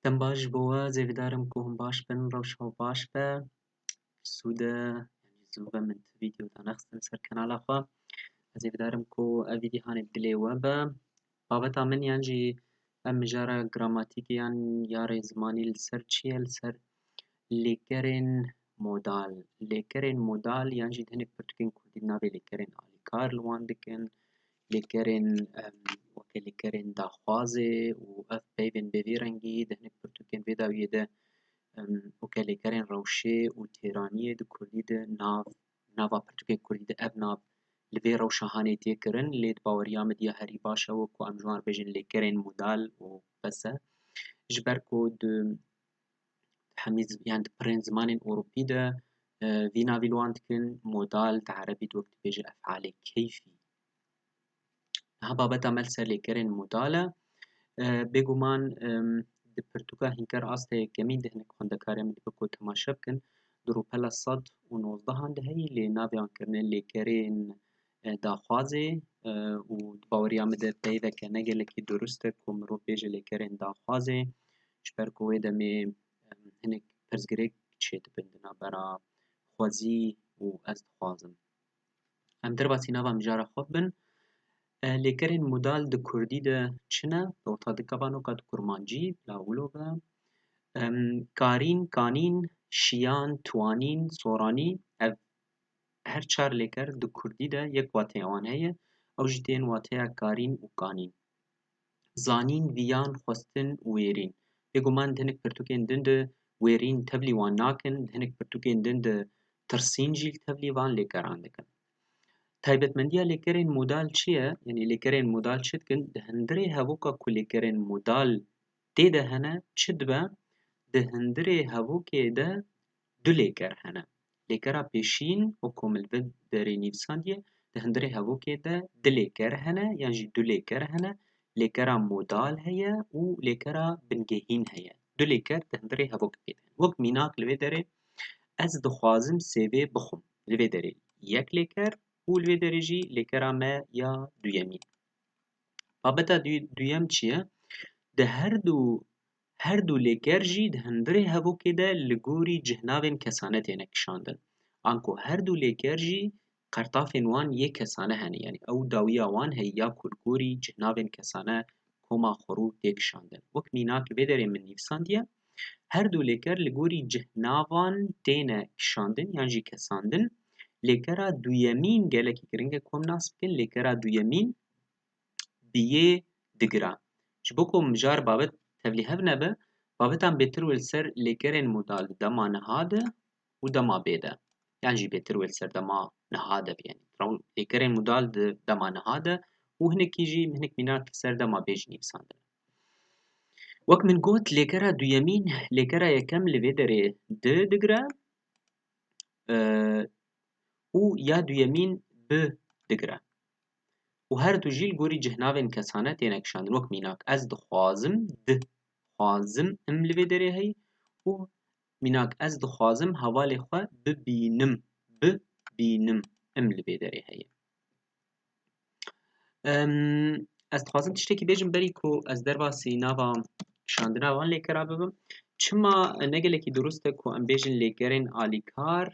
دەم باش بووە زێویدارم کو هەم باش بن ڕەوشەو باش بە سوودە زوو بە من ڤیدیۆدا نەخستن سەر کەناڵا خوا زێویدارم کو ئە ڤیدیۆ هانێ بدلێوە بە بابەتا من یانجی ئەم مژارە گراماتیکیان یارێ زمانی لەسەر چییە لەسەر لێکەرێن مۆدال لێکەرێن مۆدال یانجی هەنێک پرتوکێن کوردی ناوێ لێکەرێن ئالیکار لەوان دکن لێکەرێن وەکە لێکەرێن داخوازێ و ئەف پەیڤێن بە vê rengî di hinek pirtûkên vê dawiyê de weke lêkerên rewşê û têraniyê di Kurdî de nava pirtûkên Kurdî de ev nav li vê rewşa hanê têkirin lê di baweriya min diya herî baş e ku em ji wan re bêjin lêkerên modal û bes e ji ber ku di hemî yan di pirên zimanên Ewropî de vî navî li wan dikin modal di erebî de wek dibêje efalê keyfî ha babeta me li ser lêkerên modal e bêguman di pirtûka hînkar asta yekemîn de hinek xwendekarên min dibin ku temaşe bikin di rûpela sed û nozdehan de heyî lê navê wan kirine lêkerên daxwazê û di baweriya min de peyveke ne gelekî durist e ku mirov bêje lêkerên daxwazê ji ber ku wê demê hinek pirsgirêk çê dibin di navbera xwezî û ez dixwazim em derbasî nava mijara xwe bibin lêkerên modal di Kurdî de çi ne ortadika vanoka di kurmancî bila wilo be karîn kanîn şiyan twanîn soranî ev her çar lêker di Kurdî de yek wateya wan heye ew jî tên wateya karîn û kanîn zanîn viyan xwestin û wêrîn bêguman di hinek pirtûkên din de wêrîn tevlî wan nakin di hinek pirtûkên din de tirsîn jî tevlî van lêkeran dikin taybetmendiya lêkerên modal çi ye yanî lêkerên modal çi dikin di hindirê hevoka ku lêkerên modal tê de hene çi dibe di hindirê hevokê de du lêker hene lêkera pêşîn wekû min li vê derê nivîsandiye di hindirê hevokê de di lêker hene yan jî du lêker hene lêkera modal heye û lêkera bingehîn heye du lêker di hindirê hevokê de hene wek mînak li vê derê ez dixwazim sêvê bixwim li vê derê yek lêker û li vê derê jî lêkera me ya duyemîn babeta duyem çi ye di her du lêker jî di hindirê hevokê de li gorî cihnavên kesane têne kişandin anku her du lêker jî qertafên wan yê kesane hene yanî ew dawiya wan heye ya ku li gorî cihnavên kesane koma xwerû tê kişandin wek mînak li vê derê min nivîsandiye her du lêker li gorî cihnavan têne kişandin yan jî kesandin lêkera duyemîn gelekî giring e ku em nas bikin lêkera duyemîn bi yê digire ji bo ku mijar babet tevlî hev nebe babetan bêtir û li ser lêkerên modal di dema niha de û dema bê de yan jî bêtir û li ser dema niha de yanî lêkerên modal di dema niha de û hinekî jî hinek mînak li ser dema bê jî nivîsandin wek min got lêkera duyemîn lêkera yekem li vê derê di digire û ya duyemîn bi digire û her du jî li gorî cihnavên kesane têne kişandin wek mînak ez dixwazim dixwazim im li vê derê heye û mînak ez dixwazim hevalê xwe bibînim bibînim im li vê derê heye ez dixwazim tiştekî bêjim berî ku ez derbasî nava kişandina van lêkera bibim çima ne gelekî durist e ku em bêjin lêkerên alîkar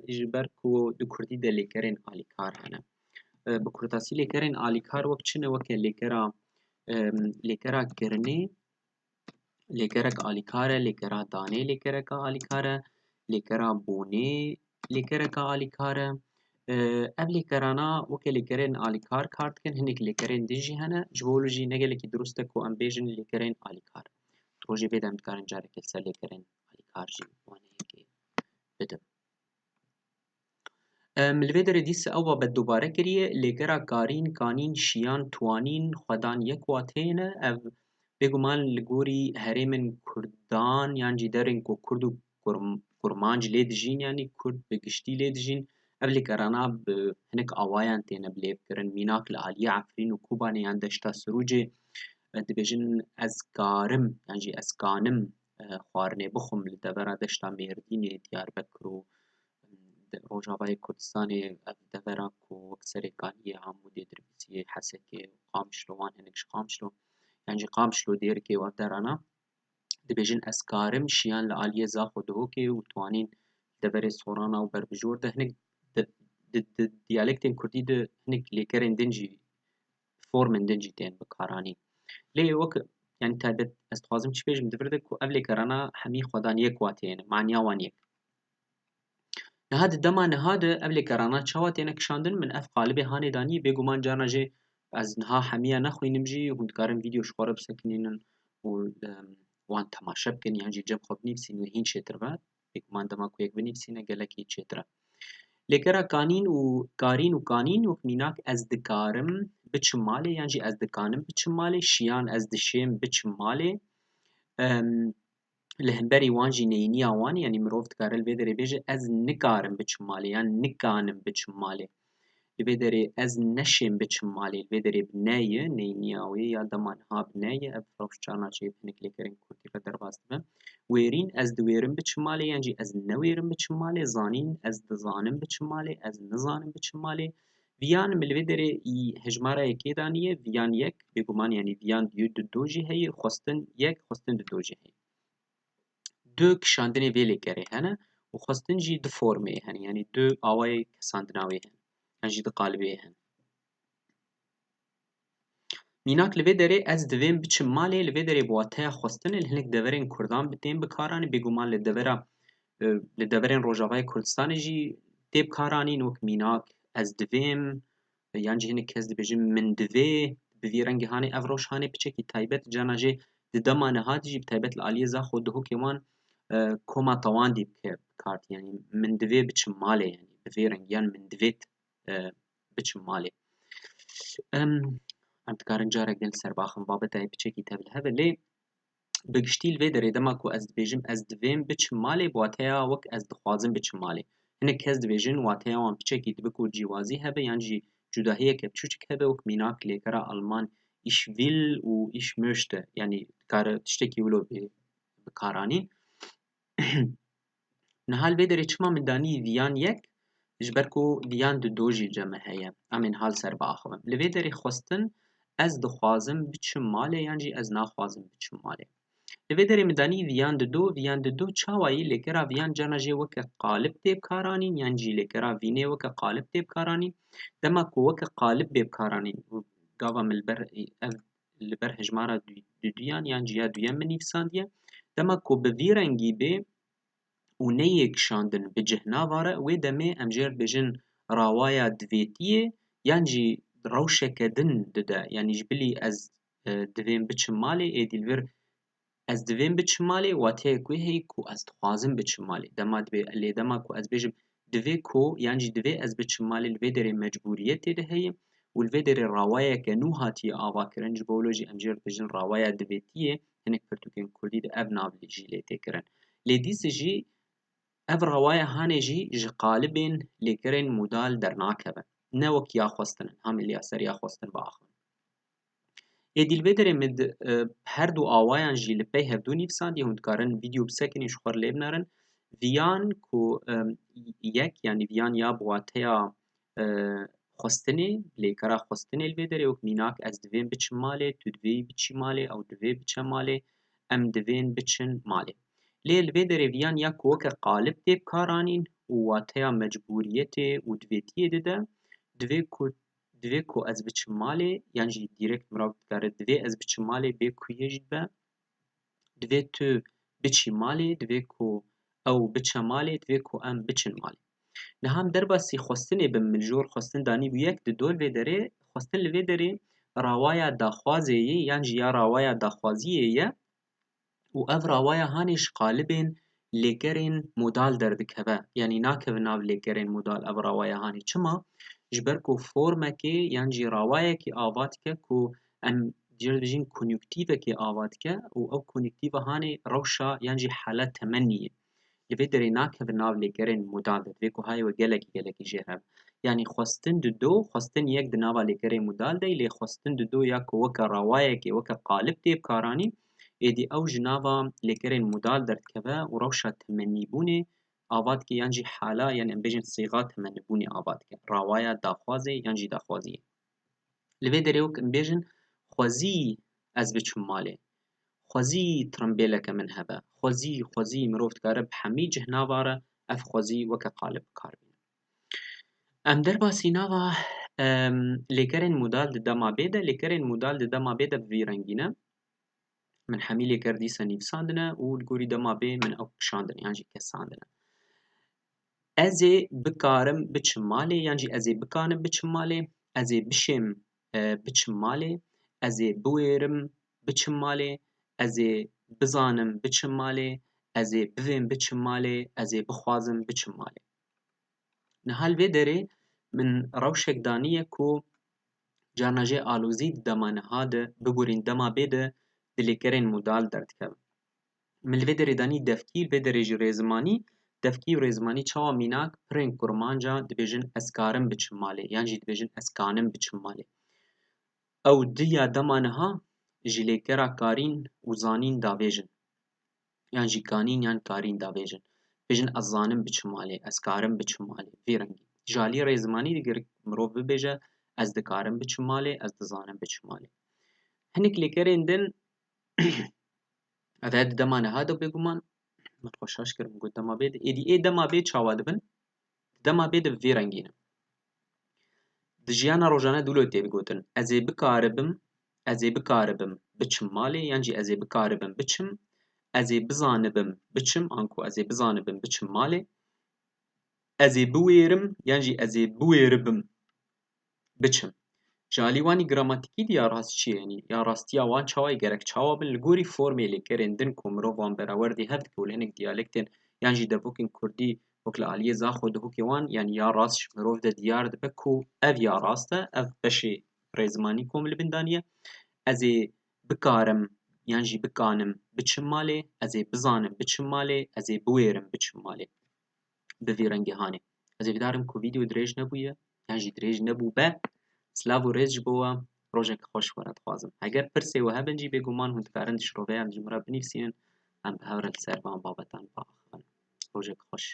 ji ber ku di Kurdî de lêkerên alîkar hene bi kurtasî lêkerên alîkar wek çi ne weke lêkera girinê lêkerek alîkar e lêkera danê lêkereka alîkar e lêkera bonê lêkereka alîkar e ev lêkerana weke lêkerên alîkar kar dikin hinek lêkerên din jî hene ji bo jî ne gelekî durist e ku em bêjin lêkerên alîkar rojê vê de em dikarin careke li ser lêkerên alîkar jî waneyekê bidin li vê derê dîsa ew babet dubare kiriye lêkera karîn kanîn şiyan twanîn xwedan yek wateyê ne ev bêguman li gorî herêmên Kurdan yan jî derên ku Kurd û kurmanc lê dijîn yanî Kurd bi giştî lê dijîn ev lêkerana bi hinek awayan têne bilêvkirin mînak li aliyê Efrîn û Kobanê yan deşta Sirûcê dibêjin ez karim yan jî ez kanim xwarinê bixwim li devera deşta Mêrdînê Diyarbekir û Rojavayê Kurdistanê ev devera ku wek serêkaniyê Amûdê Dirbîsiyê Hesekê û Qamişlo wan hinek ji Qamişlo yan jî Qamişlo dêrikê ew derana دبێژن ئەس کارم شیان لە عالیە زاخۆ دهۆکێ و توانین دەبەرێ سۆڕانا و بەربژۆر دە هەنێک دیالێکتên کوردی de hinek lêkerên din jî formên din jî tên bikaranîn lê wek yani taybet ez dixwazim çi bêjim divir de ku ev lêkerana hemî xwedan yek watê hene maniya wan yek niha di dema niha de ev lêkerana çawa têne kişandin min ev qalibê hanê danî bêguman carna jê ez niha hemiya nexwînim jî hûn dikarin vîdeo ji xwe re bisekinînin û wan temaşe bikin yan jî cem xwe binivîsîn wê hîn çêtir be bêguman dema ku yek binivîsîne gelekî çêtir e lêkera kanîn û karîn û kanîn wek mînak ez dikarim biçim malê yan jî ez dikanim biçim malê şiyan ez dişêm biçim malê li hemberî wan jî neyîniya wan yanî mirov dikare li vê derê bêje ez nikarim biçim malê yan nikanim biçim malê li vê derê ez neşêm biçim malê li vê derê bi neyê neyîniya wê ya dema niha bi neyê ev rewş carna çê hinek lêkerên kurdî re derbas dibe wêrîn ez diwêrim biçim malê yan jî ez newêrim biçim malê zanîn ez dizanim biçim malê ez nizanim biçim malê viyan li vê derê hejmara yekê danîye viyan yek bêguman yanî viyan di do jî heye xwestin yek xwestin di do jî heye du kişandinê vê lêkerê hene û xwestin jî du formê hene yanî du awayê kesandina wê hene yan jî du qalibê hene mînak li vê derê ez divêm biçim malê li vê derê bi wateya xwestinê li hinek deverên Kurdan tên bikaranî bêguman li deverên Rojavayê Kurdistanê jî tê bikaranîn wek mînak ez divêm yan jî hinek kes dibêjin min divê bi vî rengî hanê ev rewş hanê piçekî taybet carna jê di dema niha de jî bi taybet li aliyê zaxo dihokê wan koma tewandî bike bikardî yanî min divê biçim malê yanî bi vê rengî yan min divêt biçim malê em dikarin carek din li ser baxin babetayê piçekî tevil hebe lê bi giştî li vê derê dema ku ez dibêjim ez divêm biçim malê bi wateya wek ez dixwazim biçim malê hinek kes dibêjin wateya wan piçekî dibe ku cîwazî hebe yan jî cudahiyeke biçûçik hebe wek mînak lêkera Alman ich will û ich möchte yanî dikare tiştekî wilo bikaranîn niha li vê derê çima min danî viyan yek ji ber ku viyan di do jî ceme heye em ên hal ser biaxivin li vê derê xwestin ez dixwazim biçim malê yan jî ez naxwazim biçim malê li vê derê min danî viyan di do çawa yî lêkera viyan carna jê weke qalib tê bikaranîn yan jî lêkera vînê weke qalib tê bikaranîn dema ku weke qalib bê bikaranîn gava min li ber hejmara duyan yan jî ya duyem binivîsandiye dema ku bi vî rengî bê û neyê kişandin bi cih navare wê demê em jê re dibêjin rawaya divêtiyê yan jî rewşeke din dide yanî ji bilî ez divêm biçim malê êdî li vir ez divêm biçim malê wateyek wê heye ku ez dixwazim biçim malê dema dibe lê dema ku ez bêjim divê ku yan jî divê ez biçim malê li vê derê mecburiyetê de heye û li vê derê rawayeke nû hatiye avakirin ji bo wilo jî em jê re dibêjin rawaya divêtiyê hinek pirtûkên Kurdî de ev nav jî lê tê kirin lê dîsê jî ev rawaya hanê jî ji qalibên lêkerên modal dernakeve ne wek ya xwestinin hamê lê ya ser ya xwestin biaxivin êdî li vê derê min her du awayan jî li pey hevdû nivîsandiye hûn dikarin vîdeo bisekinîn ji xwe re lê binarin viyan ku yek yanî viyan ya bi wateya xwestinê lêkera xwestinê li vê derê wek mînak ez divêm biçim malê tu divê biçî malê ew divê biçe malê em divên biçin malê lê li vê derê viyan ya ku weke qalib tê bikaranîn û wateya mecburiyetê û divêtiyê dide divê ku ez biçim malê yan jî dîrekt mirav dikare divê ez biçim malê bê ku yê jî dibe divê tu biçî malê divê ku ew biçe malê divê ku em biçin malê niha em derbasî xwestinê bin min ji wir xwestin danî bû yek di do li vê derê xwestin li vê derê rawaya daxwazê yê yan jî ya rawaya daxwaziyê ye û ev rawaya hanê ji qalibên lêkerên modal derdikeve yanî nakeve nav lêkerên modal ev rawaya hanê çima ji ber ku formekê yan jî rawayekê ava dike ku em jê re dibêjin konûktîvekê ava dike û ew konûktîva hanê rewşa yan jî hala temenniyê li vê derê nakeve nav lêkerên modal de divê ku hayê we gelekî jêr hebe yanî xwestin di do xwestin yek di nava lêkerê modal de lê xwestin di do ya ku weke rawayekê weke qalib tê bikaranî êdî ew ji nava lêkerên modal derdikeve û rewşa temennîbûnê ava dike yan jî hala yani em bêjin sîga temennîbûnê ava dike rawaya daxwazê yan jî daxwaziyê li vê derê wek em bêjin xwezî ez biçim malê خوازی ترمبیلک من هبه خوازی مروفت کاره بحمی جهناواره اف خوازی وک قالب کار بین ام در باسی ناوا لیکرین مودال دما بیده لیکرین مودال دما بیده بویرنگینه من حمی لیکر دیسا نیفساندنه و الگوری دما بی من او کشاندنه یعنی کساندنه ازی بکارم بچم مالی یعنی ازی بکانم بچم مالی ازی بشم بچم مالی ازی بویرم بچم مالی ازی بزانم بچم مالی ازی بویم بچم مالی ازی بخوازم بچم مالی نهال وی داره من روشک دانیه کو جانجه آلوزی دمانه هاده ببورین دما بیده دلیکرین مودال درد کم من وی داره دانی دفکی وی داره جی رزمانی دفکی و رزمانی چاوا میناک پرین کرمانجا دبیجن اسکارم بچم مالی یعنی دبیجن اسکانم بچم مالی او دیا دمانه ها جلیکرا کارین و زانین داویجن یعنی کانین یعنی کارین داویجن بيجن الظانم بچمالي اسكارم بچمالي في رنگي جالي ريزماني ديگر مروف ببيجا از دكارم بچمالي از دزانم بچمالي هنك لكرين دن هذا دمان هذا بيگومان ما تخشاش كرم قد دما بيد ايدي اي دما بيد شاواد بن دما بيد في رنگين دجيانا روجانا دولو تي بيگوتن ازي بكاربم بچمالي يعني ازي بكاربم بچم ازي بزانبم بچم انكو ازي بزانبم بچم مالي ازي بويرم يعني ازي بويربم بچم جالی وانی گراماتیکی دی یا راست چیه یعنی یا راستیا وان چاوی گرک چاوا بن لگوری فرمی لیکرین دن کومرو وان براوردی هفت کولینک دیالکتین یعنی جی دبوکین کردی وکل آلیه زاخو دهوکی وان یعنی یا راست شمروف ده دیار دبکو اف یا راسته اف بشی رزمانی کوم لبندانیه ازی بکارم یعنی جی بکانم بچم مالی ازی بزانم بچم مالی ازی بویرم بچم مالی بوی رنگی هانی ازی بدارم کو ویدیو دریج نبویه یعنی جی دریج نبو به سلاو و ڕێژ بۆوە ڕۆژێک خۆش وەرەخوازم ئەگەر پرسێ وە هەبنجی بێگومان هوندکارن شڕۆڤەیان جمرە بنویسین ئەم هەورە لەسەر بام بابەتان باخن ڕۆژێک خۆش